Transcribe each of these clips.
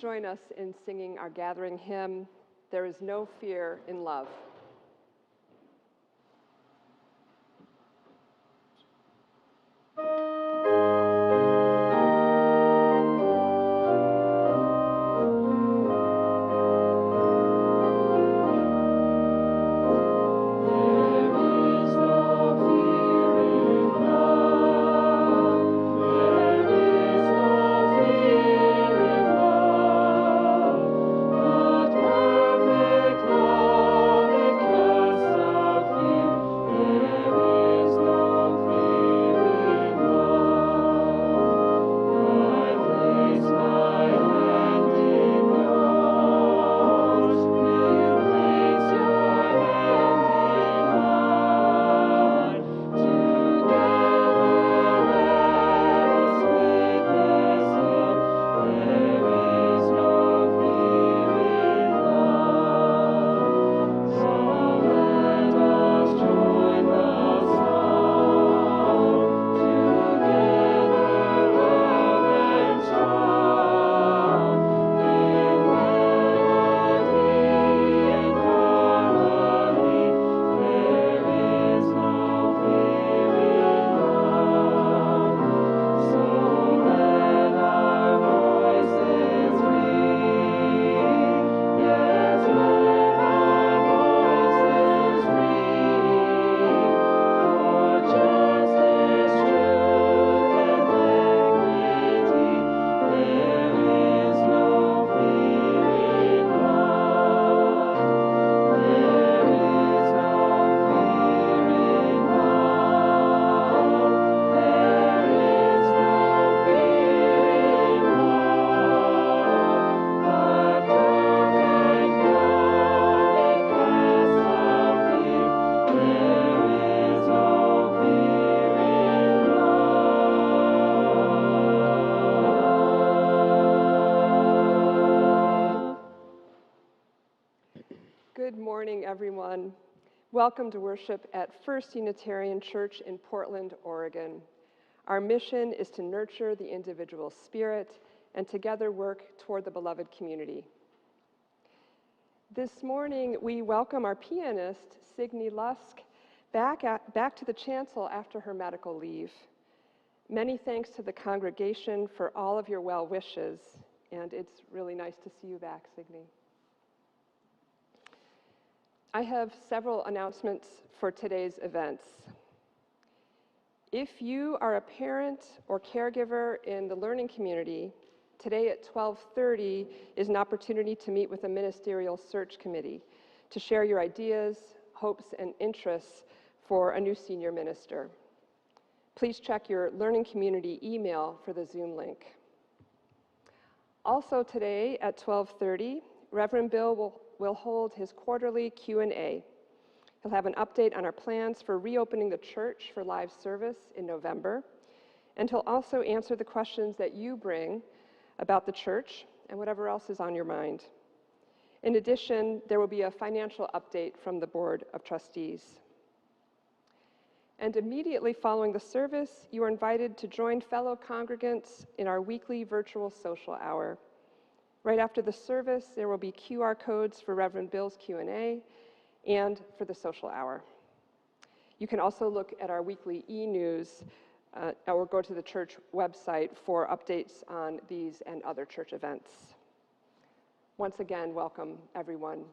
join us in singing our gathering hymn, There Is No Fear in Love. Good morning, everyone. Welcome to worship at First Unitarian Church in Portland, Oregon. Our mission is to nurture the individual spirit and together work toward the beloved community. This morning, we welcome our pianist, Signe Lusk, back to the chancel after her medical leave. Many thanks to the congregation for all of your well wishes, and it's really nice to see you back, Signe. I have several announcements for today's events. If you are a parent or caregiver in the learning community, today at 12:30 is an opportunity to meet with a ministerial search committee to share your ideas, hopes, and interests for a new senior minister. Please check your learning community email for the Zoom link. Also today at 12:30, Reverend Bill will hold his quarterly Q&A. He'll have an update on our plans for reopening the church for live service in November, and he'll also answer the questions that you bring about the church and whatever else is on your mind. In addition, there will be a financial update from the Board of Trustees. And immediately following the service, you are invited to join fellow congregants in our weekly virtual social hour. Right after the service, there will be QR codes for Reverend Bill's Q&A and for the social hour. You can also look at our weekly e-news or go to the church website for updates on these and other church events. Once again, welcome everyone.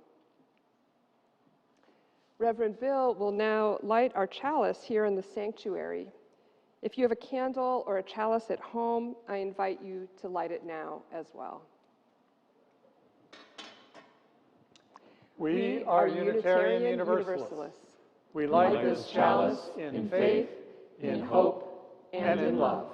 Reverend Bill will now light our chalice here in the sanctuary. If you have a candle or a chalice at home, I invite you to light it now as well. We are Unitarian Universalists. We light this chalice in faith, in hope, and in love.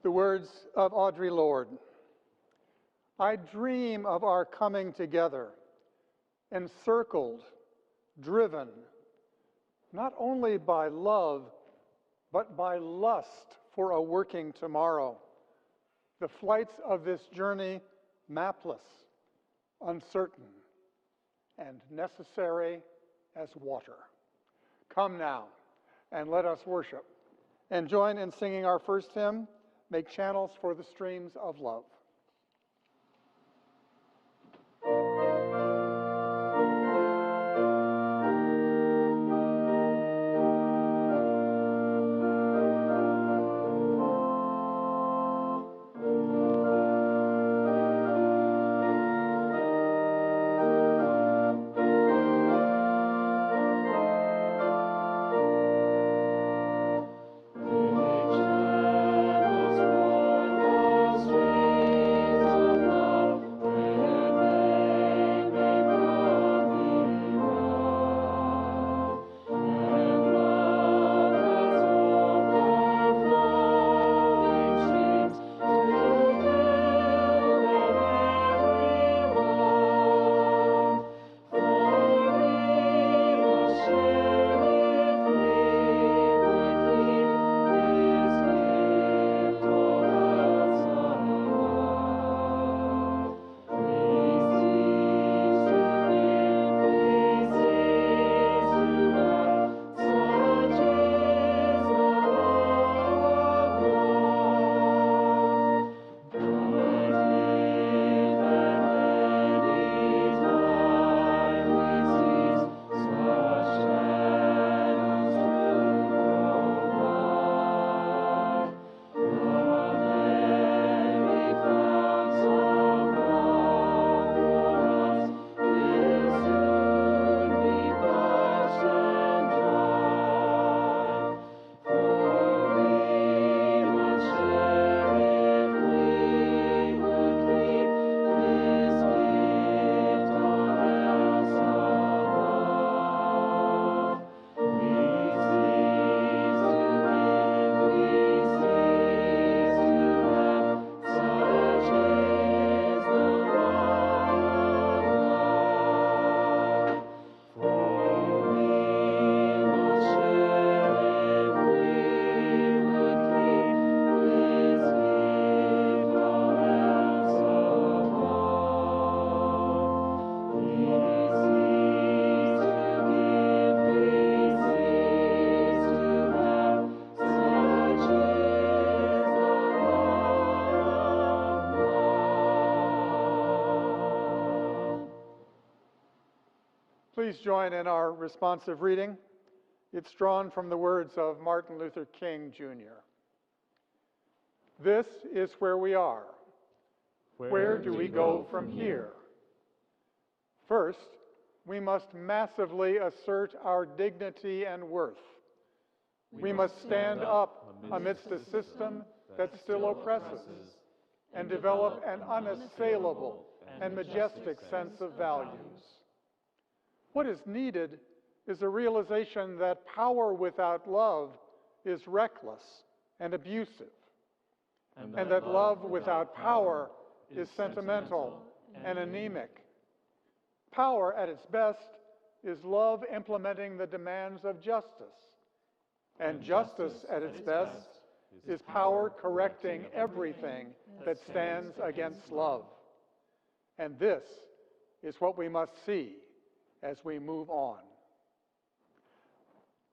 The words of Audre Lorde. I dream of our coming together, encircled, driven, not only by love, but by lust for a working tomorrow. The flights of this journey mapless, uncertain, and necessary as water. Come now, and let us worship, and join in singing our first hymn, Make Channels for the Streams of Love. Please join in our responsive reading. It's drawn from the words of Martin Luther King, Jr. This is where we are. Where do we go from here? First, we must massively assert our dignity and worth. We must stand up amidst a system that still oppresses and develop an unassailable and majestic sense of values. What is needed is a realization that power without love is reckless and abusive, and that love without power is sentimental and anemic. Power at its best is love implementing the demands of justice, and justice at its best is power correcting everything that stands against love. And this is what we must see as we move on.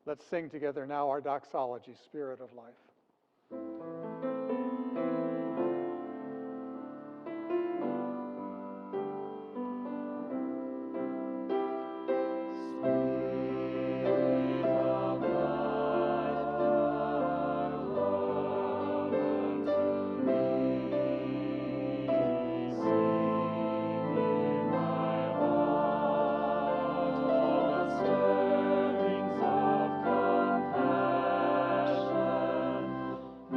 Let's sing together now our doxology, Spirit of Life.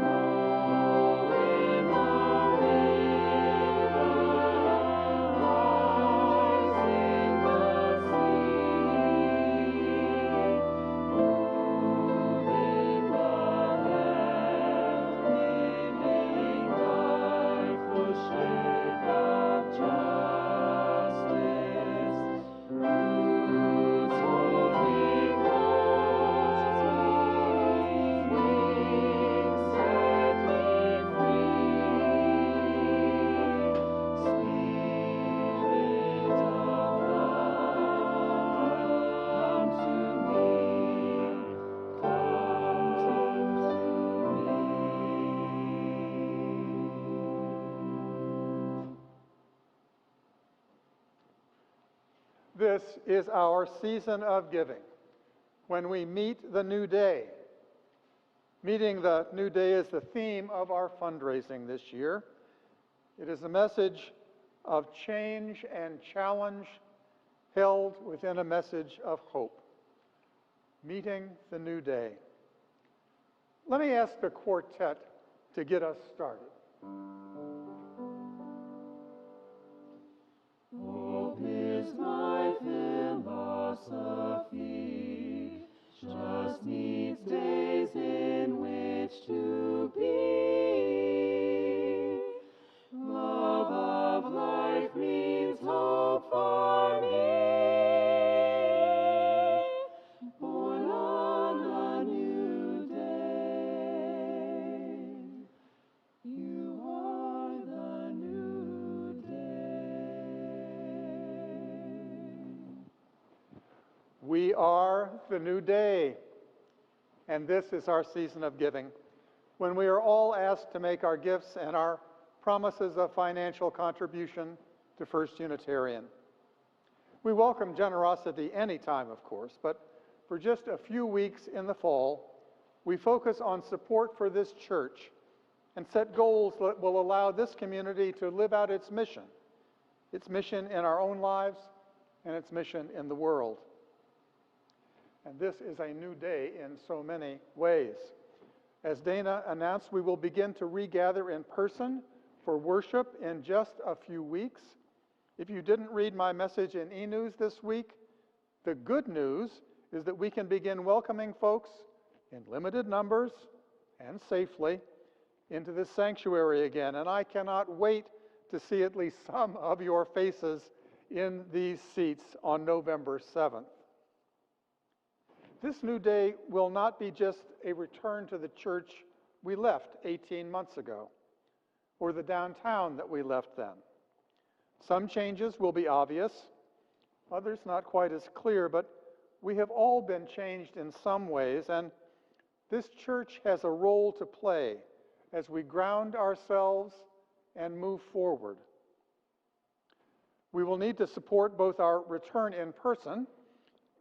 Lord, This is our season of giving, when we meet the new day. Meeting the new day is the theme of our fundraising this year. It is a message of change and challenge held within a message of hope. Meeting the new day. Let me ask the quartet to get us started. Hope is my philosophy, just needs days in which to be. Love of life means hope for me, born on a new day. You are the new day. We are the new day, and this is our season of giving, when we are all asked to make our gifts and our promises of financial contribution to First Unitarian. We welcome generosity anytime, of course, but for just a few weeks in the fall, we focus on support for this church and set goals that will allow this community to live out its mission in our own lives and its mission in the world. And this is a new day in so many ways. As Dana announced, we will begin to regather in person for worship in just a few weeks. If you didn't read my message in e-news this week, the good news is that we can begin welcoming folks in limited numbers and safely into this sanctuary again. And I cannot wait to see at least some of your faces in these seats on November 7th. This new day will not be just a return to the church we left 18 months ago, or the downtown that we left then. Some changes will be obvious, others not quite as clear, but we have all been changed in some ways, and this church has a role to play as we ground ourselves and move forward. We will need to support both our return in person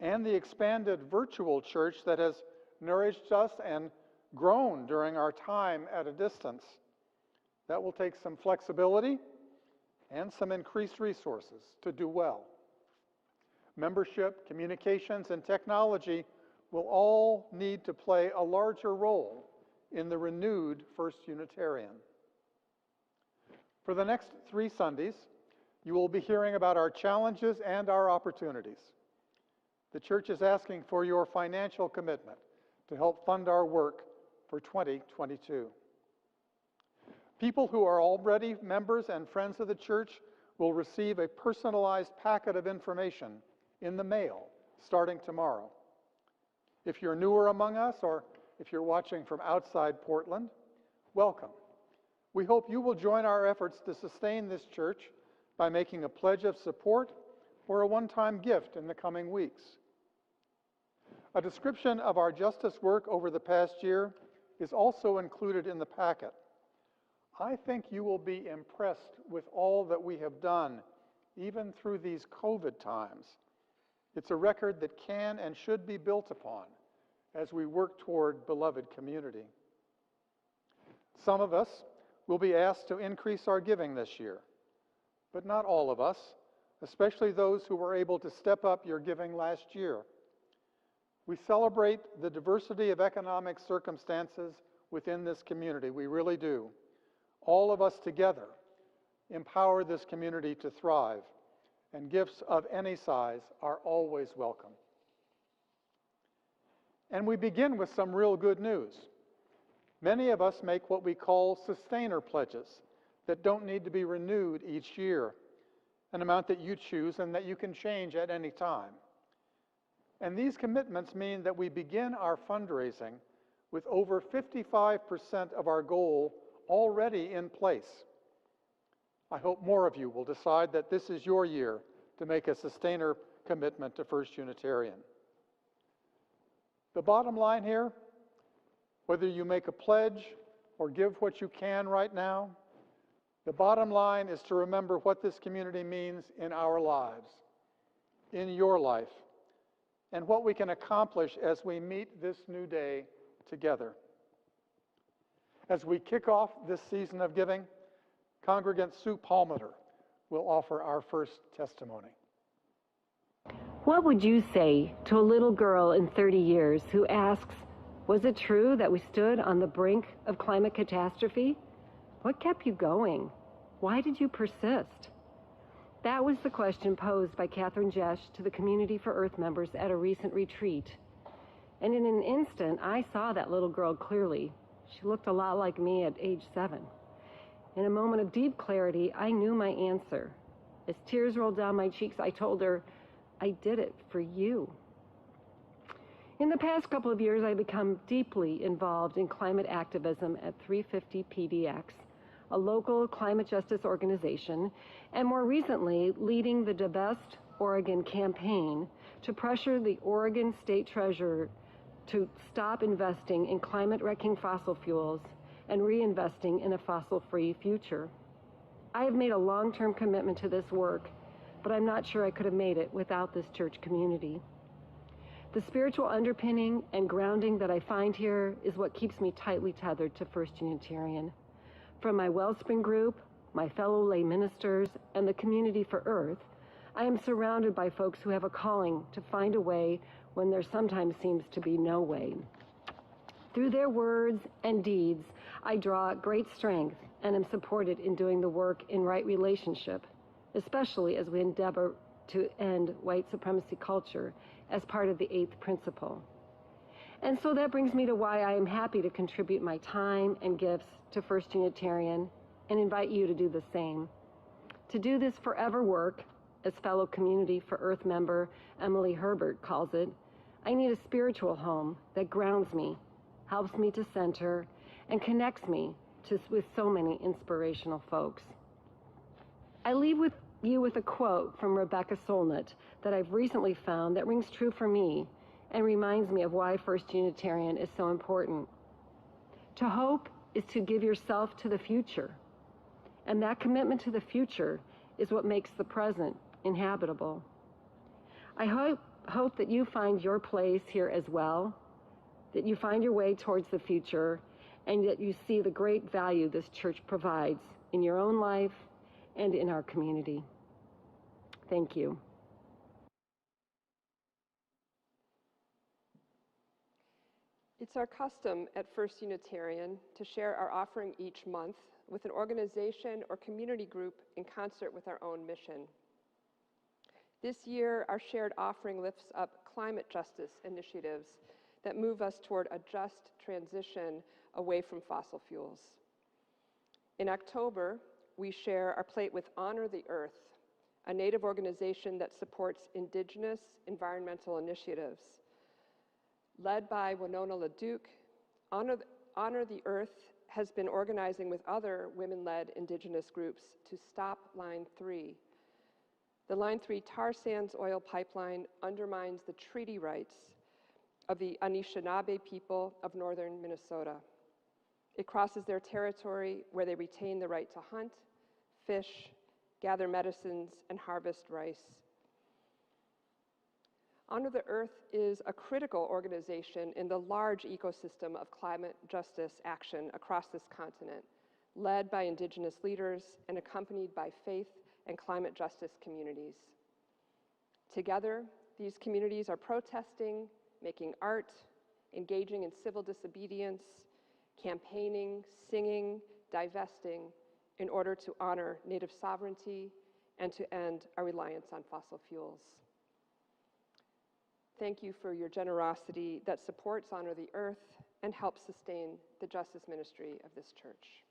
and the expanded virtual church that has nourished us and grown during our time at a distance. That will take some flexibility and some increased resources to do well. Membership, communications, and technology will all need to play a larger role in the renewed First Unitarian. For the next 3 Sundays, you will be hearing about our challenges and our opportunities. The church is asking for your financial commitment to help fund our work for 2022. People who are already members and friends of the church will receive a personalized packet of information in the mail starting tomorrow. If you're newer among us, or if you're watching from outside Portland, welcome. We hope you will join our efforts to sustain this church by making a pledge of support or a one-time gift in the coming weeks. A description of our justice work over the past year is also included in the packet. I think you will be impressed with all that we have done, even through these COVID times. It's a record that can and should be built upon as we work toward beloved community. Some of us will be asked to increase our giving this year, but not all of us, especially those who were able to step up your giving last year. We celebrate the diversity of economic circumstances within this community. We really do. All of us together empower this community to thrive, and gifts of any size are always welcome. And we begin with some real good news. Many of us make what we call sustainer pledges that don't need to be renewed each year, an amount that you choose and that you can change at any time. And these commitments mean that we begin our fundraising with over 55% of our goal already in place. I hope more of you will decide that this is your year to make a sustainer commitment to First Unitarian. The bottom line here, whether you make a pledge or give what you can right now, the bottom line is to remember what this community means in our lives. in your life and what we can accomplish as we meet this new day together. As we kick off this season of giving, Congregant Sue Palmater will offer our first testimony. What would you say to a little girl in 30 years who asks, was it true that we stood on the brink of climate catastrophe? What kept you going? Why did you persist? That was the question posed by Catherine Jesch to the Community for Earth members at a recent retreat. And in an instant, I saw that little girl clearly. She looked a lot like me at age 7. In a moment of deep clarity, I knew my answer. As tears rolled down my cheeks, I told her, I did it for you. In the past couple of years, I've become deeply involved in climate activism at 350 PDX, a local climate justice organization, and more recently, leading the Divest Oregon campaign to pressure the Oregon State Treasurer to stop investing in climate-wrecking fossil fuels and reinvesting in a fossil-free future. I have made a long-term commitment to this work, but I'm not sure I could have made it without this church community. The spiritual underpinning and grounding that I find here is what keeps me tightly tethered to First Unitarian. From my Wellspring group, my fellow lay ministers, and the Community for Earth, I am surrounded by folks who have a calling to find a way when there sometimes seems to be no way. Through their words and deeds, I draw great strength and am supported in doing the work in right relationship, especially as we endeavor to end white supremacy culture as part of the 8th principle. And so that brings me to why I am happy to contribute my time and gifts to First Unitarian and invite you to do the same. To do this forever work, as fellow Community for Earth member Emily Herbert calls it, I need a spiritual home that grounds me, helps me to center, and connects me with so many inspirational folks. I leave you with a quote from Rebecca Solnit that I've recently found that rings true for me and reminds me of why First Unitarian is so important. To hope is to give yourself to the future, and that commitment to the future is what makes the present inhabitable. I hope that you find your place here as well, that you find your way towards the future, and that you see the great value this church provides in your own life and in our community. Thank you. It's our custom at First Unitarian to share our offering each month with an organization or community group in concert with our own mission. This year, our shared offering lifts up climate justice initiatives that move us toward a just transition away from fossil fuels. In October, we share our plate with Honor the Earth, a Native organization that supports Indigenous environmental initiatives. Led by Winona LaDuke, Honor the Earth has been organizing with other women-led Indigenous groups to stop Line 3. The Line 3 tar sands oil pipeline undermines the treaty rights of the Anishinaabe people of northern Minnesota. It crosses their territory where they retain the right to hunt, fish, gather medicines, and harvest rice. Honor the Earth is a critical organization in the large ecosystem of climate justice action across this continent, led by Indigenous leaders and accompanied by faith and climate justice communities. Together, these communities are protesting, making art, engaging in civil disobedience, campaigning, singing, divesting in order to honor Native sovereignty and to end our reliance on fossil fuels. Thank you for your generosity that supports Honor the Earth and helps sustain the justice ministry of this church.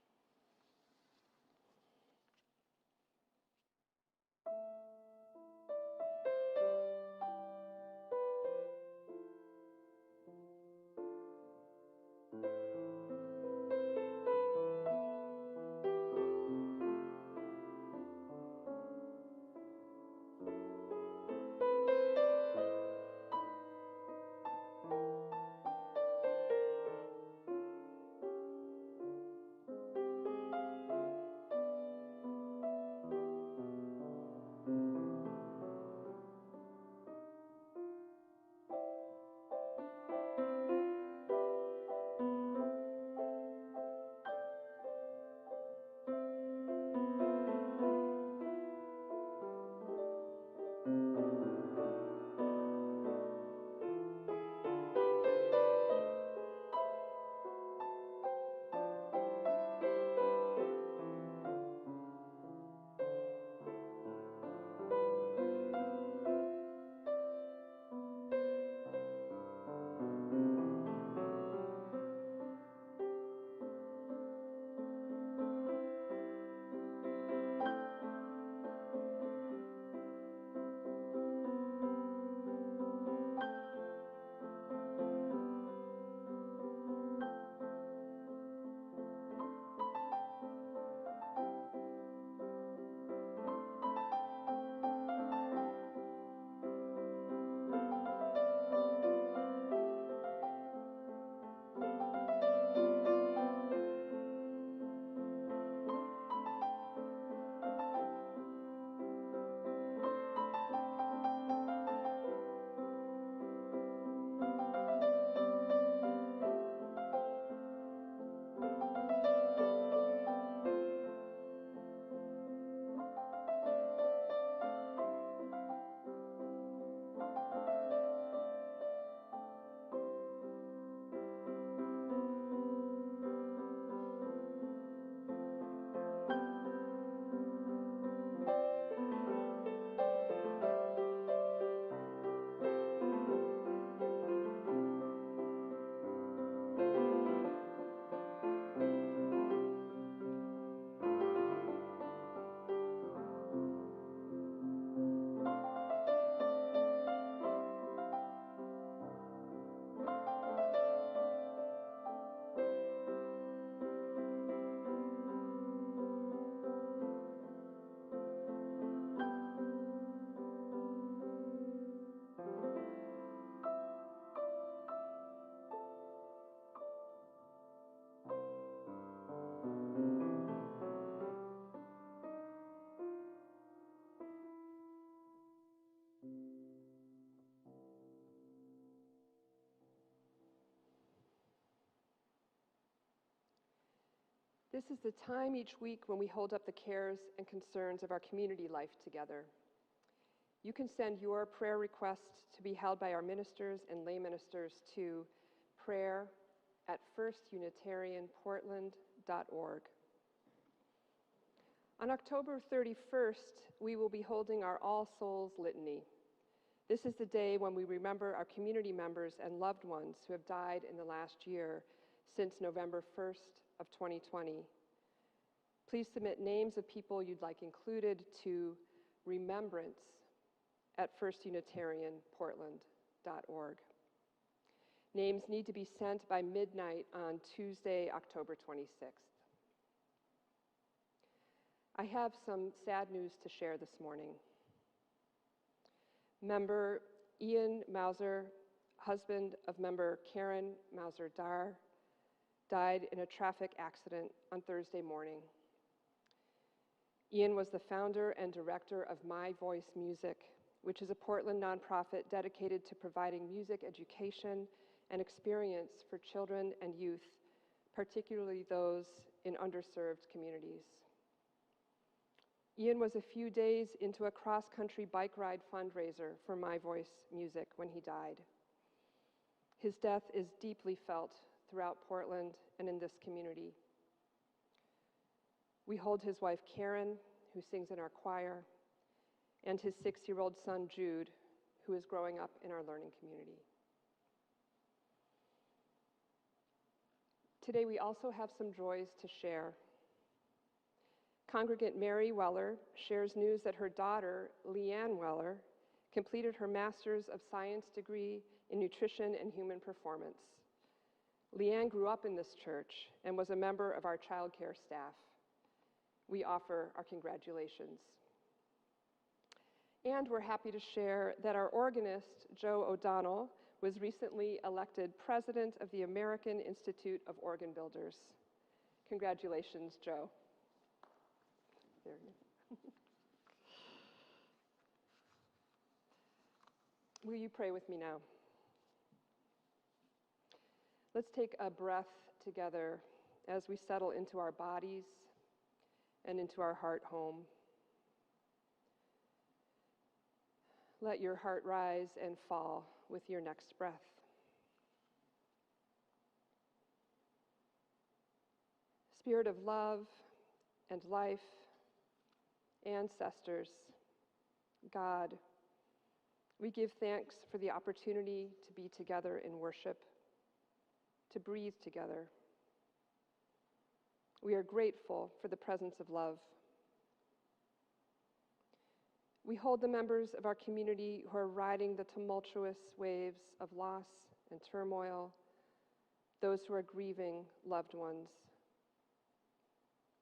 This is the time each week when we hold up the cares and concerns of our community life together. You can send your prayer requests to be held by our ministers and lay ministers to prayer@firstunitarianportland.org. On October 31st, we will be holding our All Souls Litany. This is the day when we remember our community members and loved ones who have died in the last year since November 1st of 2020. Please submit names of people you'd like included to remembrance@firstunitarianportland.org. Names need to be sent by midnight on Tuesday, October 26th. I have some sad news to share this morning. Member Ian Mauser, husband of member Karen Mauser-Dar, died in a traffic accident on Thursday morning. Ian was the founder and director of My Voice Music, which is a Portland nonprofit dedicated to providing music education and experience for children and youth, particularly those in underserved communities. Ian was a few days into a cross-country bike ride fundraiser for My Voice Music when he died. His death is deeply felt throughout Portland and in this community. We hold his wife Karen, who sings in our choir, and his 6-year-old son Jude, who is growing up in our learning community. Today we also have some joys to share. Congregant Mary Weller shares news that her daughter, Leanne Weller, completed her Master's of Science degree in Nutrition and Human Performance. Leanne grew up in this church and was a member of our child care staff. We offer our congratulations. And we're happy to share that our organist, Joe O'Donnell, was recently elected president of the American Institute of Organ Builders. Congratulations, Joe. There you go. Will you pray with me now? Let's take a breath together as we settle into our bodies and into our heart home. Let your heart rise and fall with your next breath. Spirit of love and life, ancestors, God, we give thanks for the opportunity to be together in worship, to breathe together. We are grateful for the presence of love. We hold the members of our community who are riding the tumultuous waves of loss and turmoil, those who are grieving loved ones.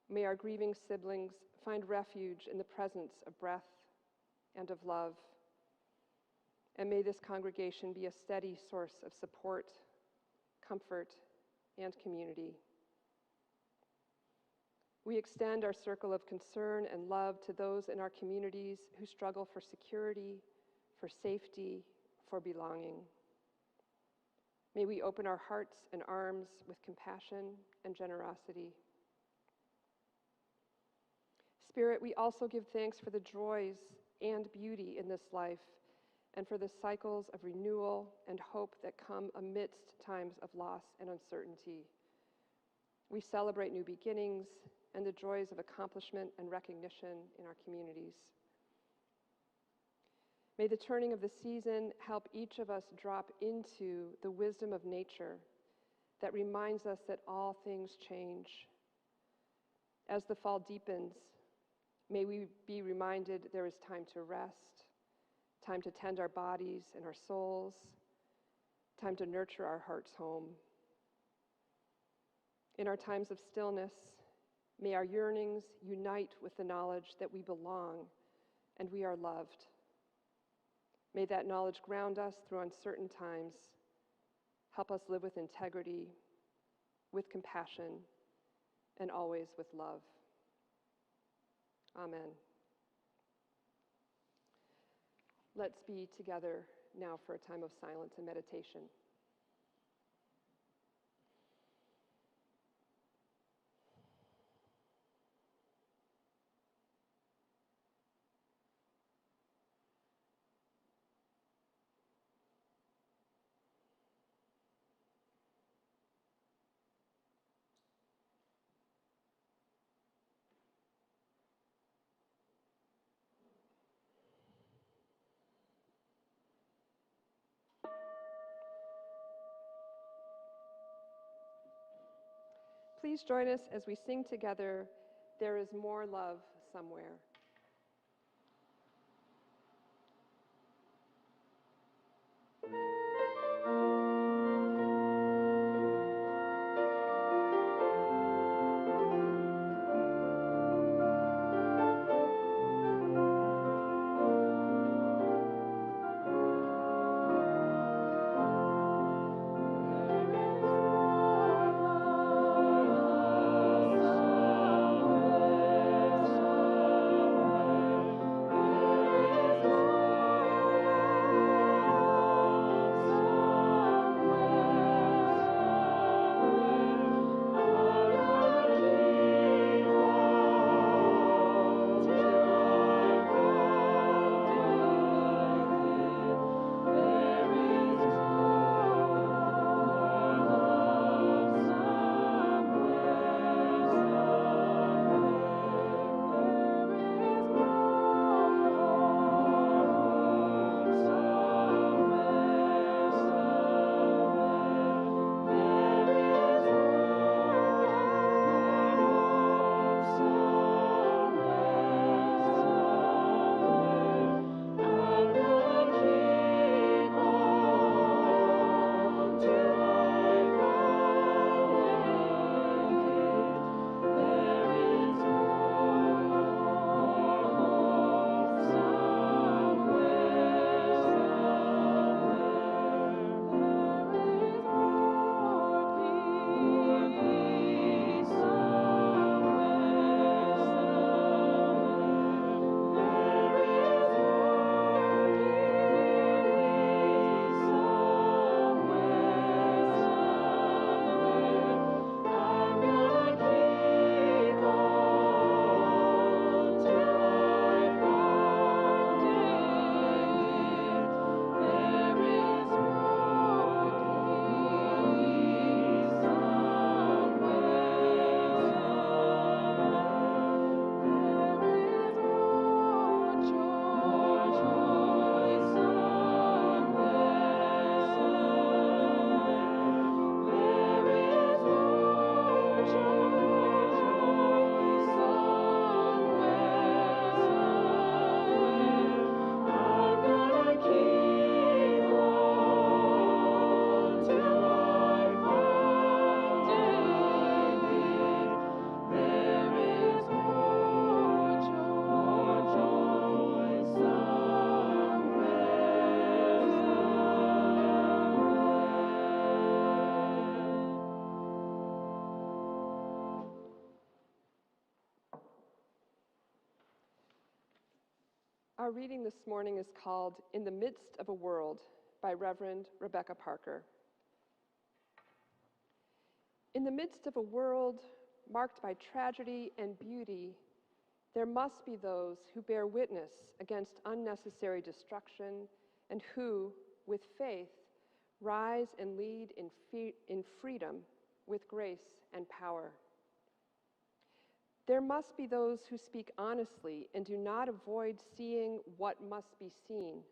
May our grieving siblings find refuge in the presence of breath and of love. And may this congregation be a steady source of support, comfort, and community. We extend our circle of concern and love to those in our communities who struggle for security, for safety, for belonging. May we open our hearts and arms with compassion and generosity. Spirit, we also give thanks for the joys and beauty in this life and for the cycles of renewal and hope that come amidst times of loss and uncertainty. We celebrate new beginnings and the joys of accomplishment and recognition in our communities. May the turning of the season help each of us drop into the wisdom of nature that reminds us that all things change. As the fall deepens, may we be reminded there is time to rest, time to tend our bodies and our souls, time to nurture our hearts home. In our times of stillness, may our yearnings unite with the knowledge that we belong and we are loved. May that knowledge ground us through uncertain times, help us live with integrity, with compassion, and always with love. Amen. Let's be together now for a time of silence and meditation. please join us as we sing together, "There is More Love Somewhere." Our reading this morning is called "In the Midst of a World" by Reverend Rebecca Parker. In the midst of a world marked by tragedy and beauty, there must be those who bear witness against unnecessary destruction and who, with faith, rise and lead in freedom with grace and power. There must be those who speak honestly and do not avoid seeing what must be seen,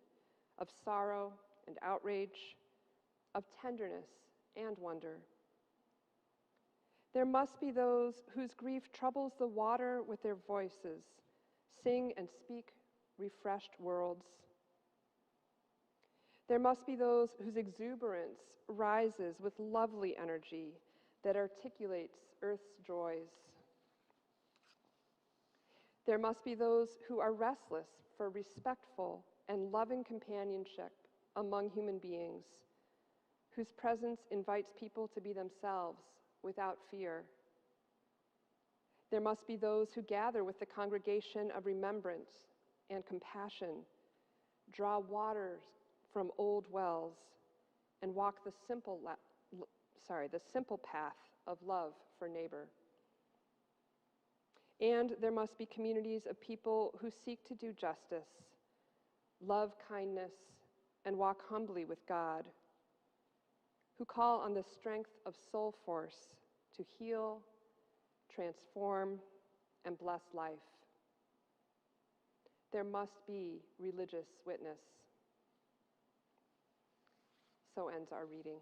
of sorrow and outrage, of tenderness and wonder. There must be those whose grief troubles the water with their voices, sing and speak refreshed worlds. There must be those whose exuberance rises with lovely energy that articulates earth's joys. There must be those who are restless for respectful and loving companionship among human beings, whose presence invites people to be themselves without fear. There must be those who gather with the congregation of remembrance and compassion, draw waters from old wells, and walk the simple path of love for neighbor. And there must be communities of people who seek to do justice, love kindness, and walk humbly with God, who call on the strength of soul force to heal, transform, and bless life. There must be religious witness. So ends our reading.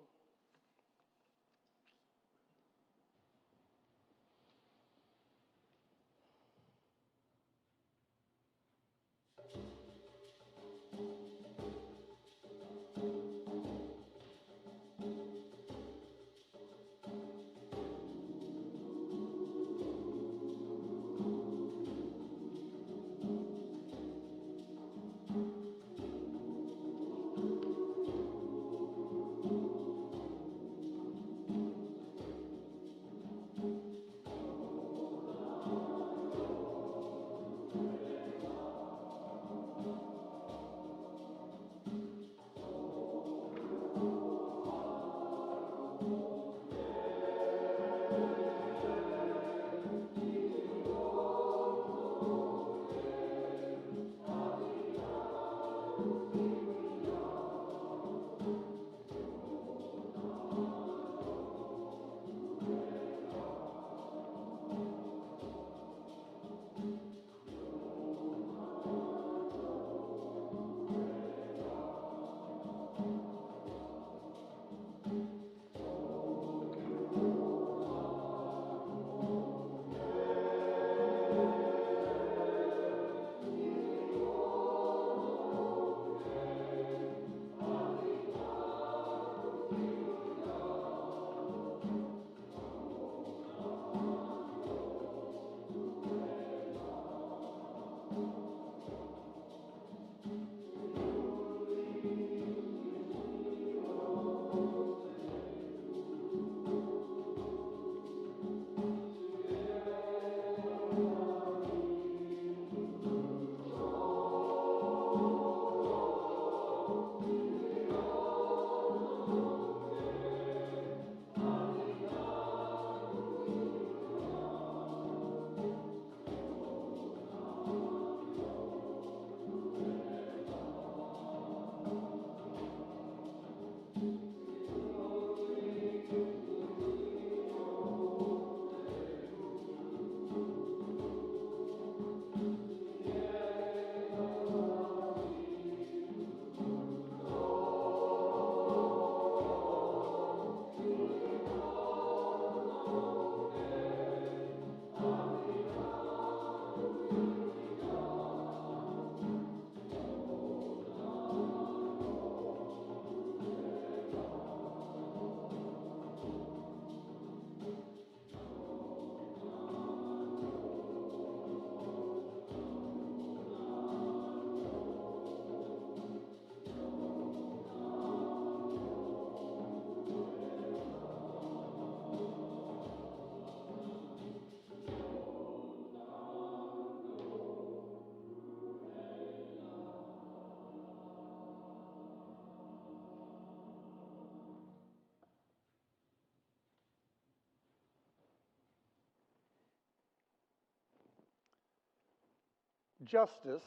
Justice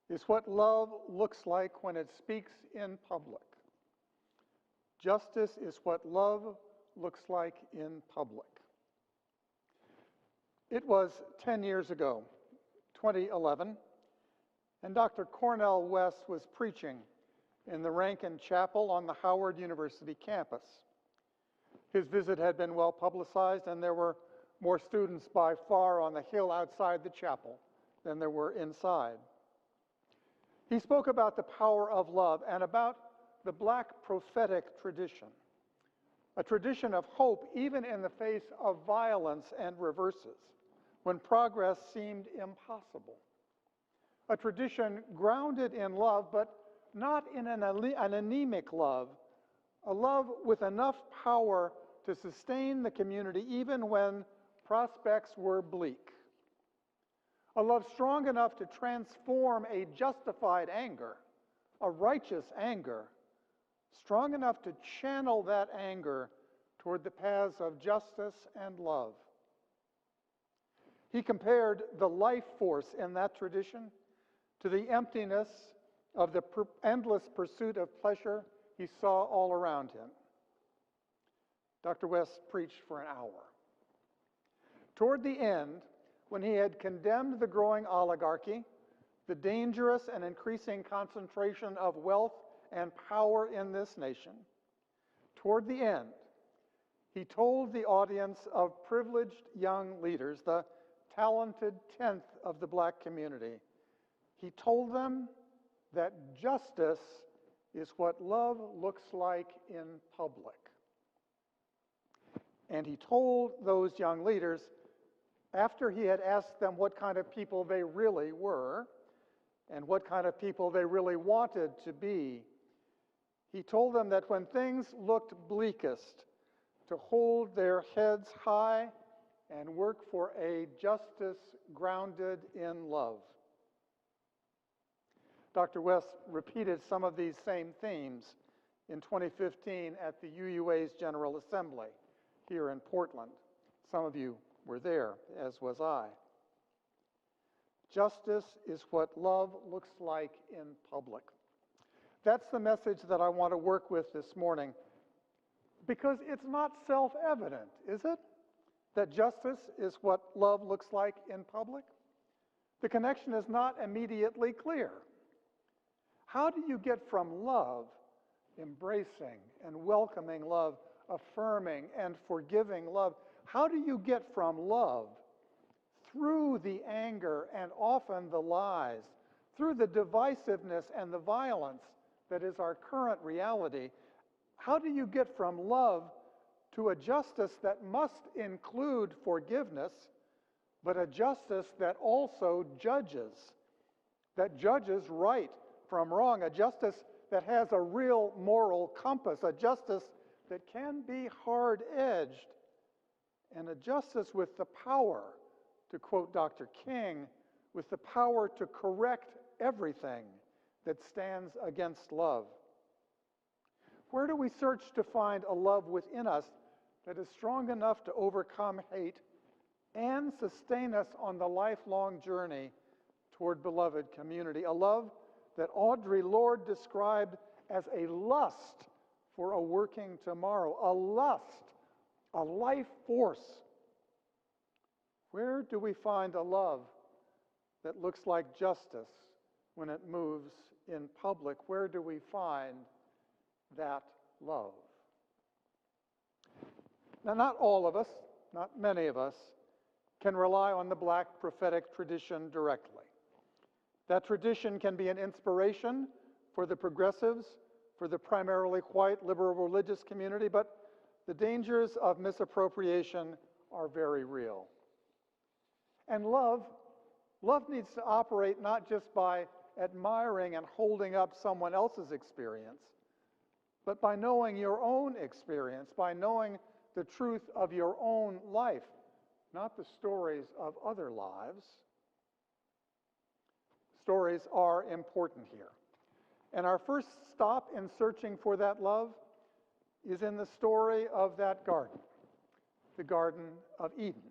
is what love looks like when it speaks in public. Justice is what love looks like in public. It was 10 years ago, 2011, and Dr. Cornel West was preaching in the Rankin Chapel on the Howard University campus. His visit had been well publicized, and there were more students by far on the hill outside the chapel than there were inside. He spoke about the power of love and about the Black prophetic tradition, a tradition of hope even in the face of violence and reverses, when progress seemed impossible. A tradition grounded in love, but not in an anemic love, a love with enough power to sustain the community even when prospects were bleak. A love strong enough to transform a justified anger, a righteous anger, strong enough to channel that anger toward the paths of justice and love. He compared the life force in that tradition to the emptiness of the endless pursuit of pleasure he saw all around him. Dr. West preached for an hour. Toward the end, when he had condemned the growing oligarchy, the dangerous and increasing concentration of wealth and power in this nation, toward the end, he told the audience of privileged young leaders, the talented 10th of the Black community, he told them that justice is what love looks like in public. And he told those young leaders, after he had asked them what kind of people they really were and what kind of people they really wanted to be, he told them that when things looked bleakest, to hold their heads high and work for a justice grounded in love. Dr. West repeated some of these same themes in 2015 at the UUA's General Assembly here in Portland. Some of you were there, as was I. Justice is what love looks like in public. That's the message that I want to work with this morning, because it's not self-evident, is it? That justice is what love looks like in public? The connection is not immediately clear. How do you get from love, embracing and welcoming love, affirming and forgiving love, how do you get from love through the anger and often the lies, through the divisiveness and the violence that is our current reality? How do you get from love to a justice that must include forgiveness, but a justice that also judges right from wrong, a justice that has a real moral compass, a justice that can be hard-edged, and a justice with the power, to quote Dr. King, with the power to correct everything that stands against love? Where do we search to find a love within us that is strong enough to overcome hate and sustain us on the lifelong journey toward beloved community? A love that Audre Lorde described as a lust for a working tomorrow, a lust, a life force. Where do we find a love that looks like justice when it moves in public? Where do we find that love? Now, not all of us, not many of us, can rely on the Black prophetic tradition directly. That tradition can be an inspiration for the progressives, for the primarily white liberal religious community, but the dangers of misappropriation are very real. And love needs to operate not just by admiring and holding up someone else's experience, but by knowing your own experience, by knowing the truth of your own life, not the stories of other lives. Stories are important here. And our first stop in searching for that love is in the story of that garden, the Garden of Eden.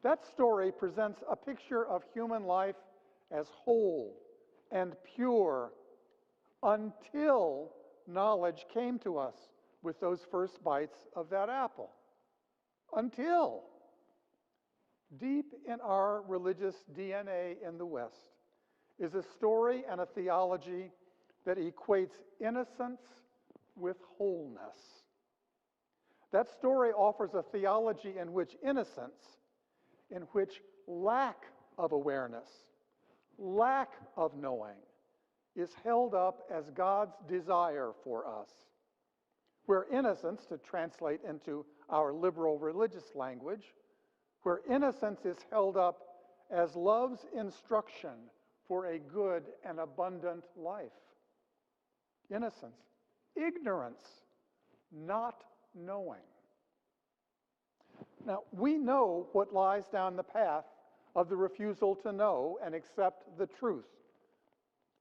That story presents a picture of human life as whole and pure until knowledge came to us with those first bites of that apple. Until. Deep in our religious DNA in the West is a story and a theology that equates innocence with wholeness. That story offers a theology in which innocence, in which lack of awareness, lack of knowing, is held up as God's desire for us. Where innocence, to translate into our liberal religious language, where innocence is held up as love's instruction for a good and abundant life. Innocence, ignorance, not knowing. Now, we know what lies down the path of the refusal to know and accept the truth.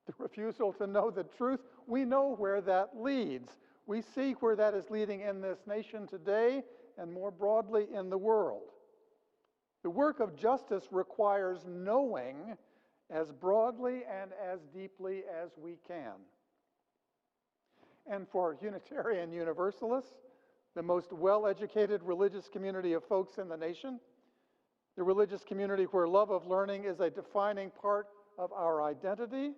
The refusal to know the truth, we know where that leads. We see where that is leading in this nation today and more broadly in the world. The work of justice requires knowing as broadly and as deeply as we can. And for Unitarian Universalists, the most well-educated religious community of folks in the nation, the religious community where love of learning is a defining part of our identity,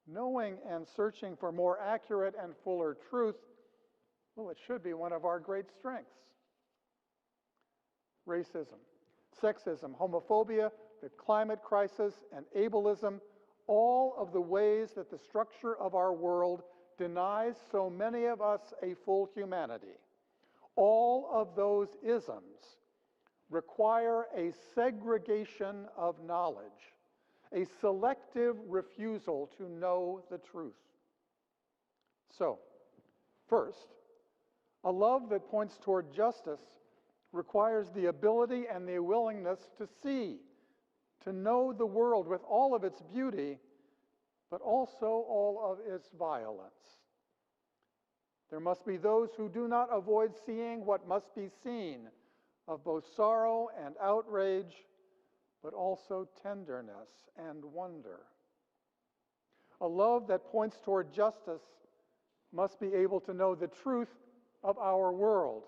knowing and searching for more accurate and fuller truth, well, it should be one of our great strengths. Racism, sexism, homophobia, the climate crisis, and ableism, all of the ways that the structure of our world denies so many of us a full humanity. All of those isms require a segregation of knowledge, a selective refusal to know the truth. So, first, a love that points toward justice requires the ability and the willingness to see, to know the world with all of its beauty, but also all of its violence. There must be those who do not avoid seeing what must be seen of both sorrow and outrage, but also tenderness and wonder. A love that points toward justice must be able to know the truth of our world,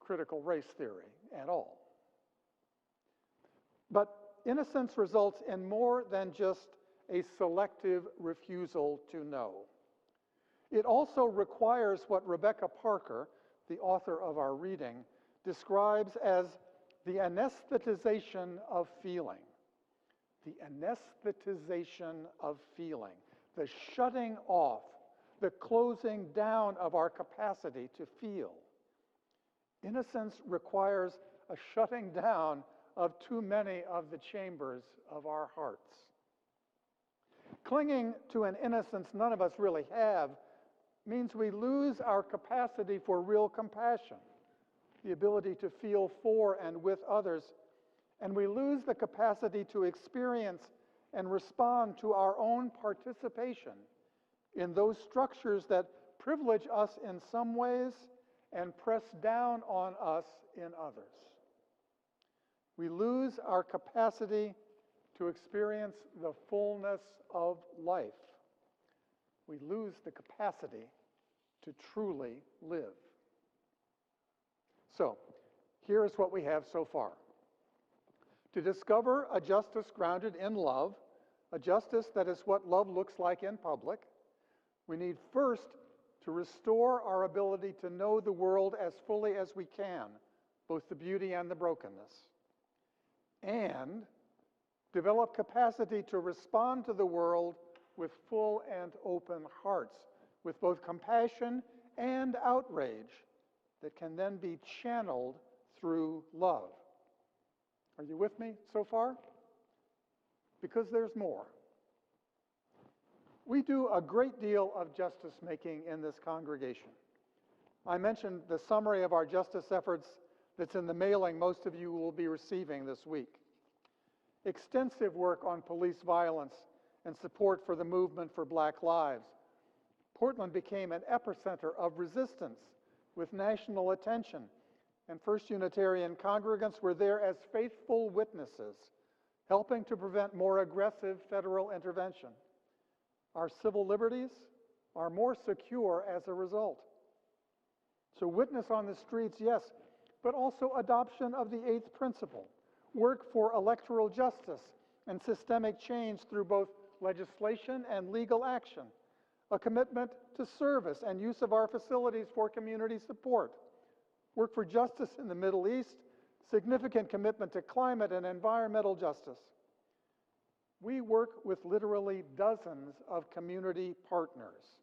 critical race theory and all. But innocence results in more than just a selective refusal to know. It also requires what Rebecca Parker, the author of our reading, describes as the anesthetization of feeling. The anesthetization of feeling. The shutting off, the closing down of our capacity to feel. Innocence requires a shutting down of too many of the chambers of our hearts. Clinging to an innocence none of us really have means we lose our capacity for real compassion, the ability to feel for and with others, and we lose the capacity to experience and respond to our own participation in those structures that privilege us in some ways and press down on us in others. We lose our capacity to experience the fullness of life. We lose the capacity to truly live. So, here is what we have so far. To discover a justice grounded in love, a justice that is what love looks like in public, we need first to restore our ability to know the world as fully as we can, both the beauty and the brokenness, and develop capacity to respond to the world with full and open hearts, with both compassion and outrage that can then be channeled through love. Are you with me so far? Because there's more. We do a great deal of justice making in this congregation. I mentioned the summary of our justice efforts that's in the mailing most of you will be receiving this week. Extensive work on police violence and support for the movement for Black lives. Portland became an epicenter of resistance with national attention and First Unitarian congregants were there as faithful witnesses, helping to prevent more aggressive federal intervention. Our civil liberties are more secure as a result. So witness on the streets, yes, but also adoption of the eighth principle, work for electoral justice and systemic change through both legislation and legal action, a commitment to service and use of our facilities for community support, work for justice in the Middle East, significant commitment to climate and environmental justice. We work with literally dozens of community partners.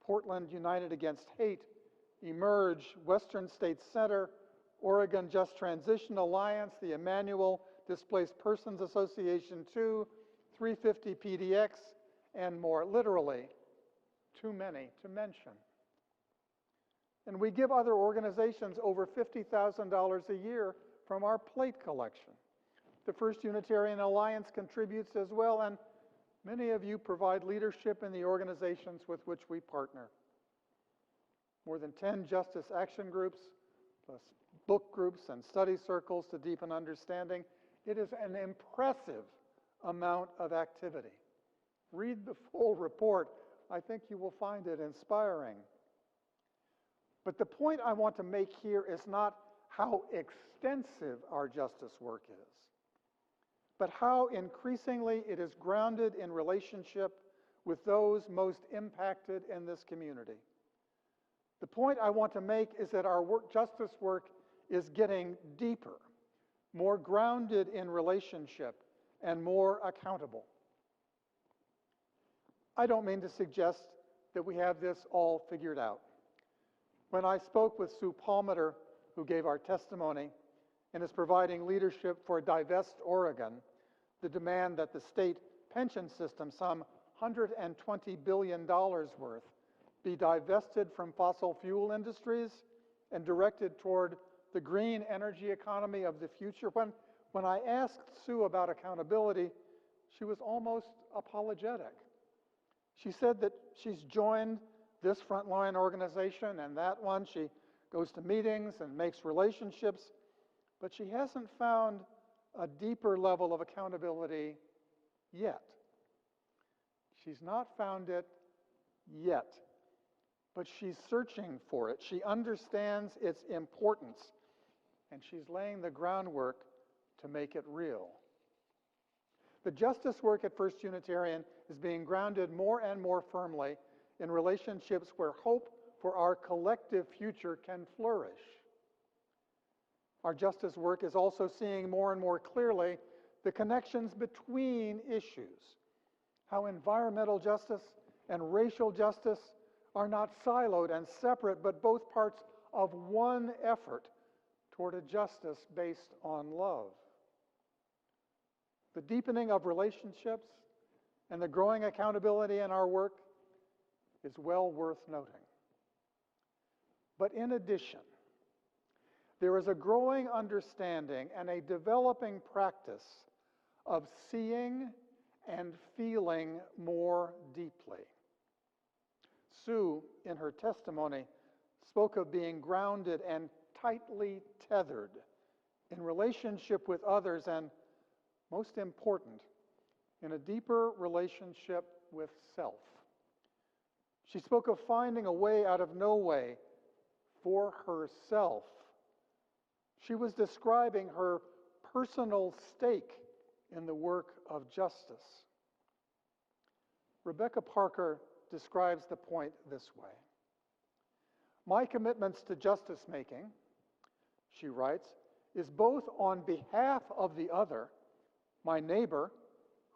Portland United Against Hate, Emerge, Western States Center, Oregon Just Transition Alliance, the Emmanuel Displaced Persons Association 2, 350 PDX, and more. Literally, too many to mention. And we give other organizations over $50,000 a year from our plate collection. The First Unitarian Alliance contributes as well, and many of you provide leadership in the organizations with which we partner. More than 10 justice action groups, plus book groups and study circles to deepen understanding. It is an impressive amount of activity. Read the full report. I think you will find it inspiring. But the point I want to make here is not how extensive our justice work is, but how increasingly it is grounded in relationship with those most impacted in this community. The point I want to make is that our justice work is getting deeper, more grounded in relationship, and more accountable. I don't mean to suggest that we have this all figured out. When I spoke with Sue Palmater, who gave our testimony and is providing leadership for Divest Oregon, the demand that the state pension system, some $120 billion worth, be divested from fossil fuel industries and directed toward the green energy economy of the future. When I asked Sue about accountability, she was almost apologetic. She said that she's joined this frontline organization and that one. She goes to meetings and makes relationships, but she hasn't found a deeper level of accountability yet. She's not found it yet, but she's searching for it. She understands its importance, and she's laying the groundwork to make it real. The justice work at First Unitarian is being grounded more and more firmly in relationships where hope for our collective future can flourish. Our justice work is also seeing more and more clearly the connections between issues, how environmental justice and racial justice are not siloed and separate, but both parts of one effort toward a justice based on love. The deepening of relationships and the growing accountability in our work is well worth noting. But in addition, there is a growing understanding and a developing practice of seeing and feeling more deeply. Sue, in her testimony, spoke of being grounded and tightly tethered in relationship with others, and most important, in a deeper relationship with self. She spoke of finding a way out of no way for herself. She was describing her personal stake in the work of justice. Rebecca Parker describes the point this way. My commitments to justice making, she writes, is both on behalf of the other, my neighbor,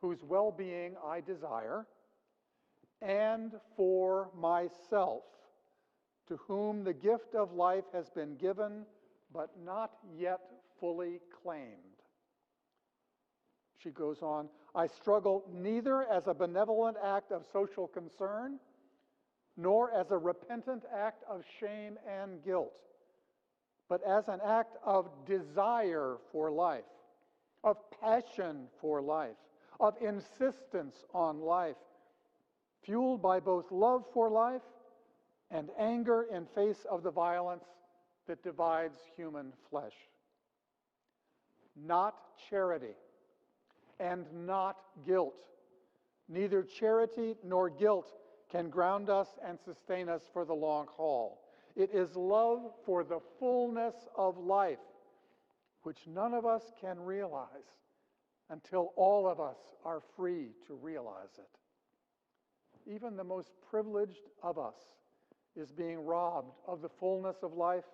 whose well-being I desire, and for myself, to whom the gift of life has been given but not yet fully claimed. She goes on, I struggle neither as a benevolent act of social concern, nor as a repentant act of shame and guilt, but as an act of desire for life, of passion for life, of insistence on life, fueled by both love for life and anger in face of the violence that divides human flesh. Not charity and not guilt. Neither charity nor guilt can ground us and sustain us for the long haul. It is love for the fullness of life, which none of us can realize until all of us are free to realize it. Even the most privileged of us is being robbed of the fullness of life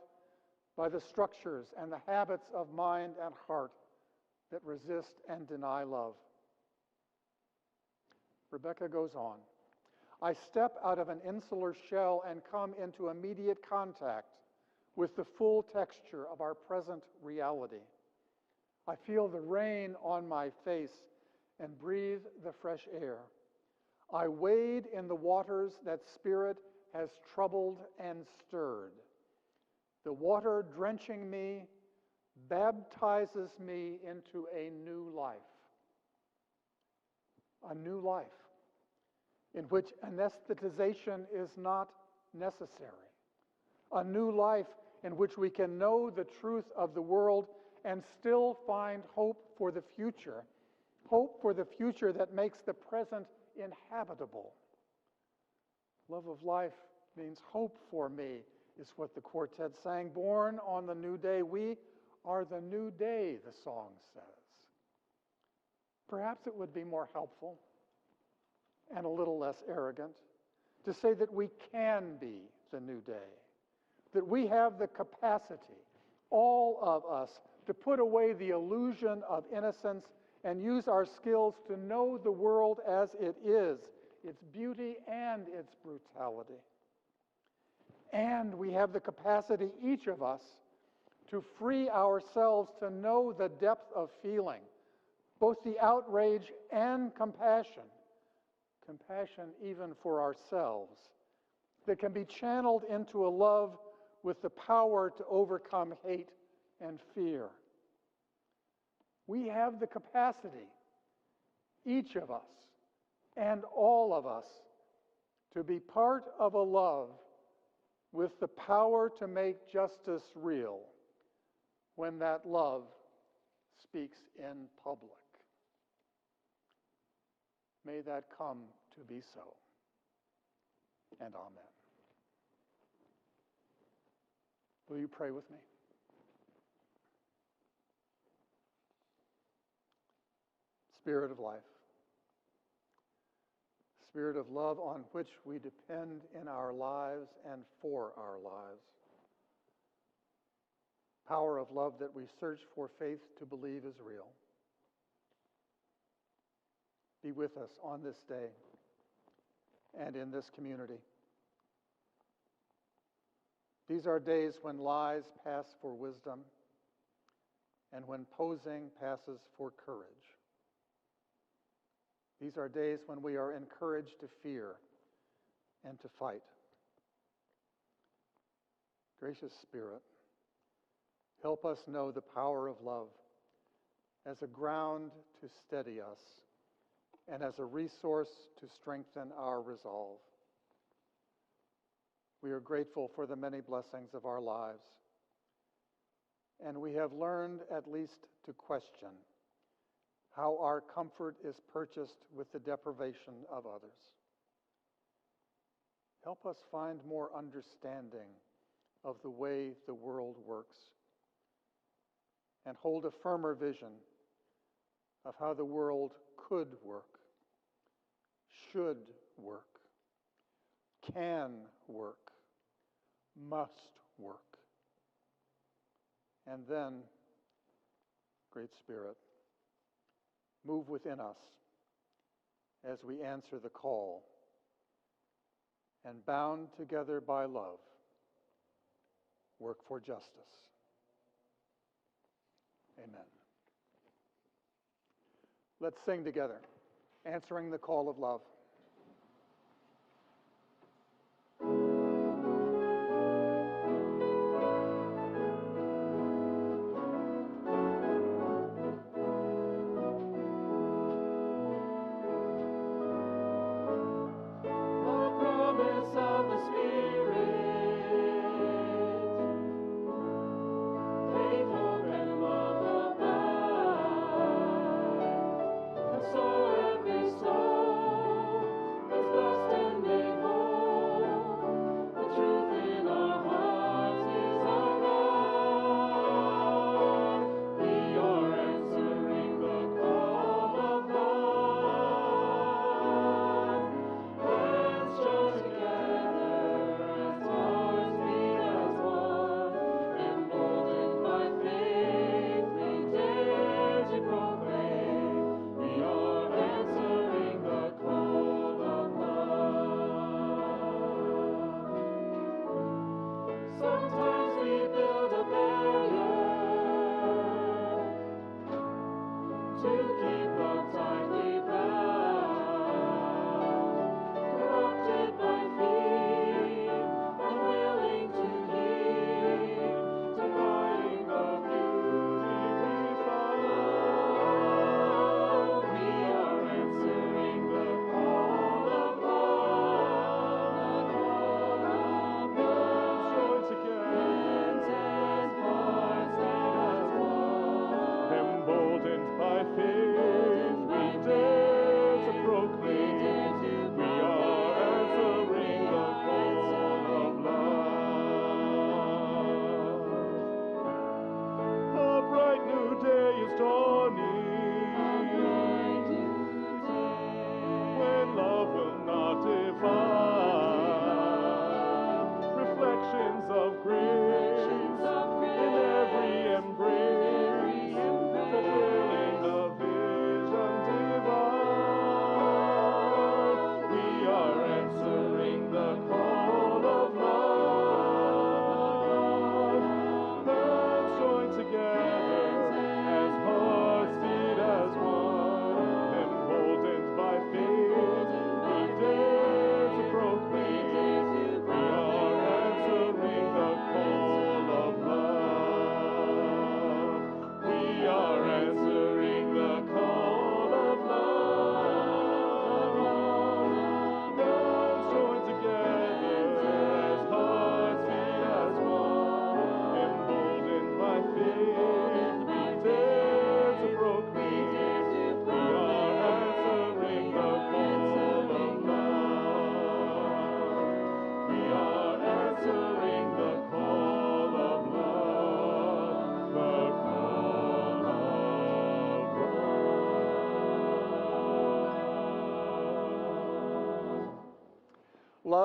by the structures and the habits of mind and heart that resist and deny love. Rebecca goes on. I step out of an insular shell and come into immediate contact with the full texture of our present reality. I feel the rain on my face and breathe the fresh air. I wade in the waters that Spirit has troubled and stirred. The water drenching me baptizes me into a new life. A new life in which anesthetization is not necessary. A new life in which we can know the truth of the world and still find hope for the future. Hope for the future that makes the present inhabitable. Love of life means hope for me, is what the quartet sang. Born on the new day, we are the new day, the song says. Perhaps it would be more helpful and a little less arrogant to say that we can be the new day, that we have the capacity, all of us, to put away the illusion of innocence and use our skills to know the world as it is, its beauty and its brutality. And we have the capacity, each of us, to free ourselves to know the depth of feeling, both the outrage and compassion even for ourselves, that can be channeled into a love with the power to overcome hate and fear. We have the capacity, each of us and all of us, to be part of a love with the power to make justice real when that love speaks in public. May that come to be so. And amen. Will you pray with me? Spirit of life, Spirit of love on which we depend in our lives and for our lives. Power of love that we search for faith to believe is real. Be with us on this day and in this community. These are days when lies pass for wisdom and when posing passes for courage. These are days when we are encouraged to fear and to fight. Gracious Spirit, help us know the power of love as a ground to steady us and as a resource to strengthen our resolve. We are grateful for the many blessings of our lives, and we have learned at least to question how our comfort is purchased with the deprivation of others. Help us find more understanding of the way the world works and hold a firmer vision of how the world could work, should work, can work, must work. And then, Great Spirit, move within us as we answer the call and, bound together by love, work for justice. Amen. Let's sing together, answering the call of love. The promise of the Spirit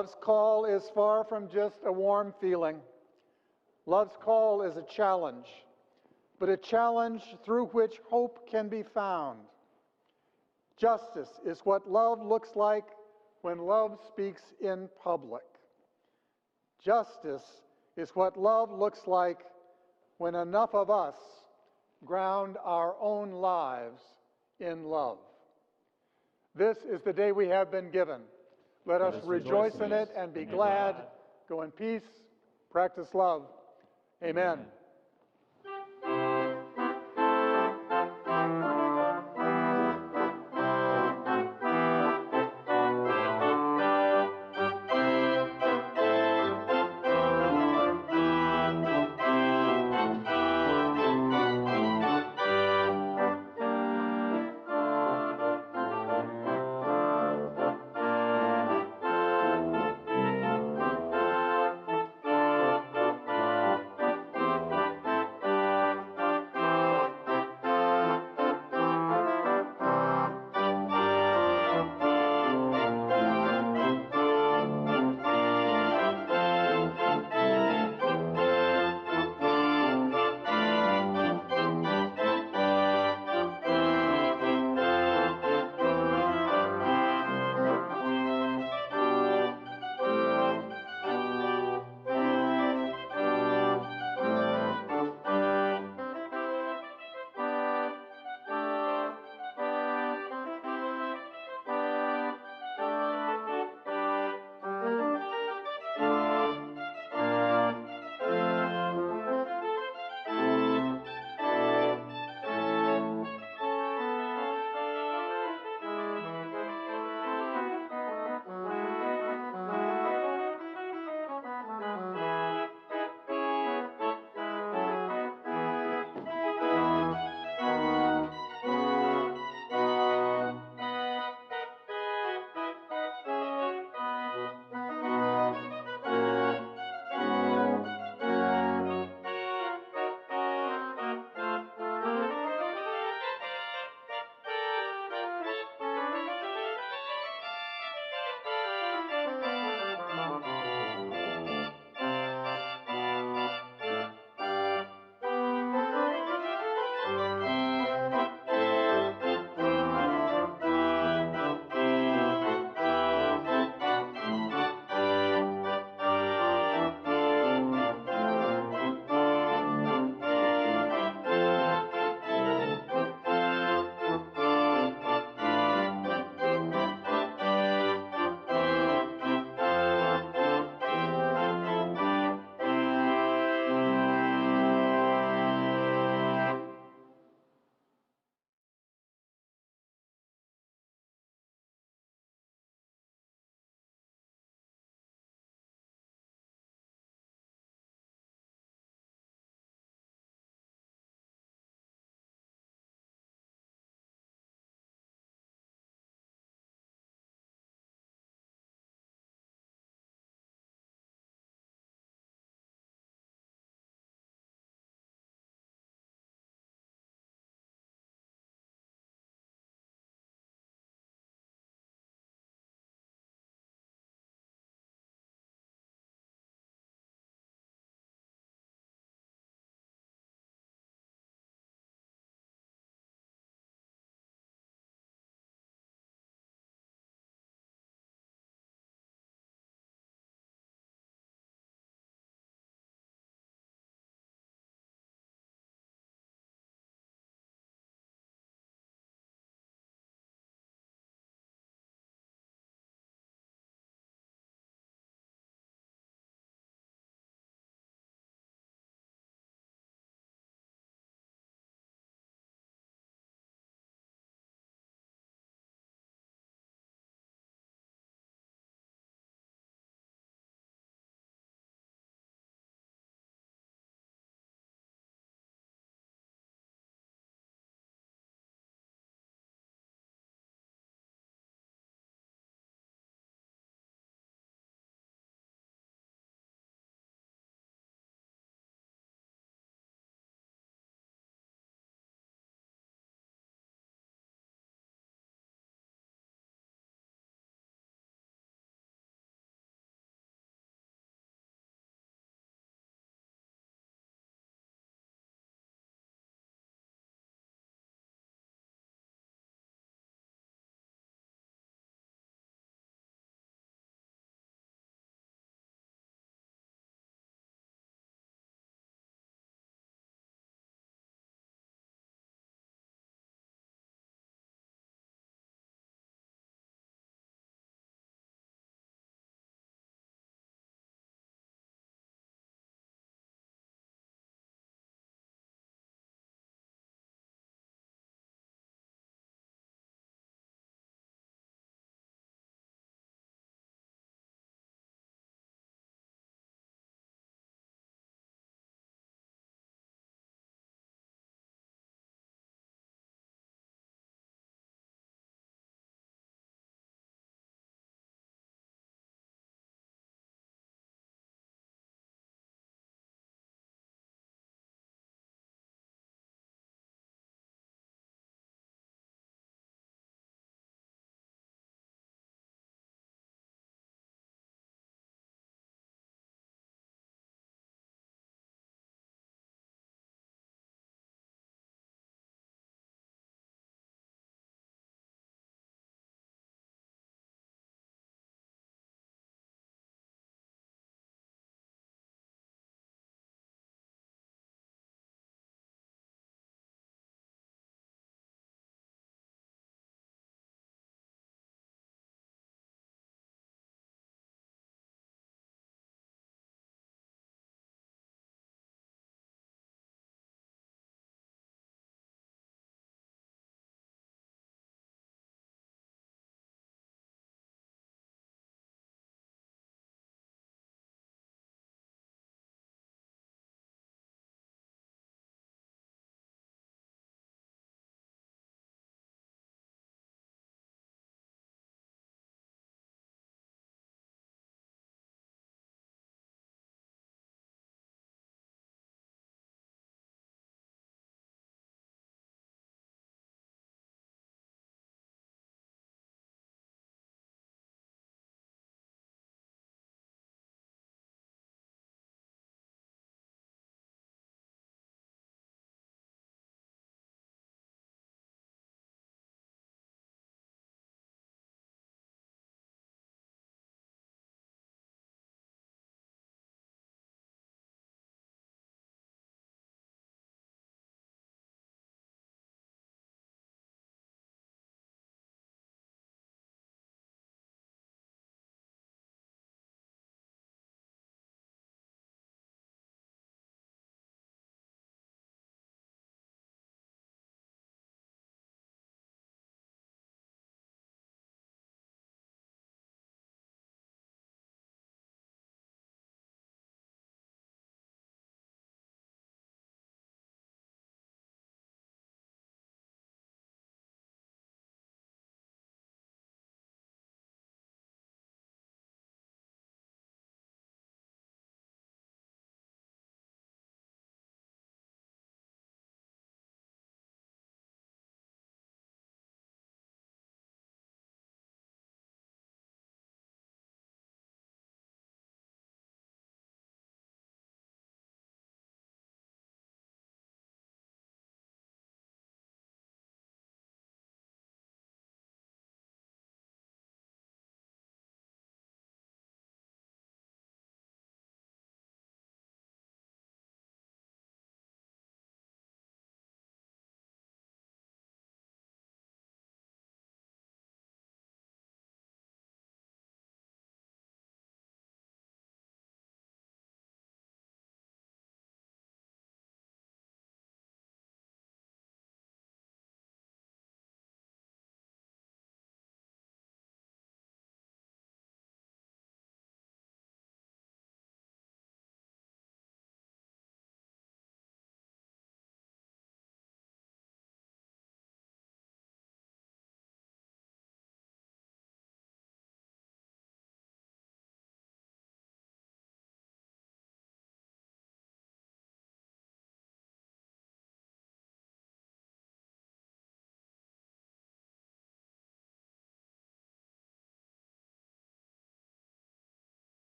Love's call is far from just a warm feeling. Love's call is a challenge, but a challenge through which hope can be found. Justice is what love looks like when love speaks in public. Justice is what love looks like when enough of us ground our own lives in love. This is the day we have been given. Let us rejoice in it and be glad. Go in peace. Practice love. Amen.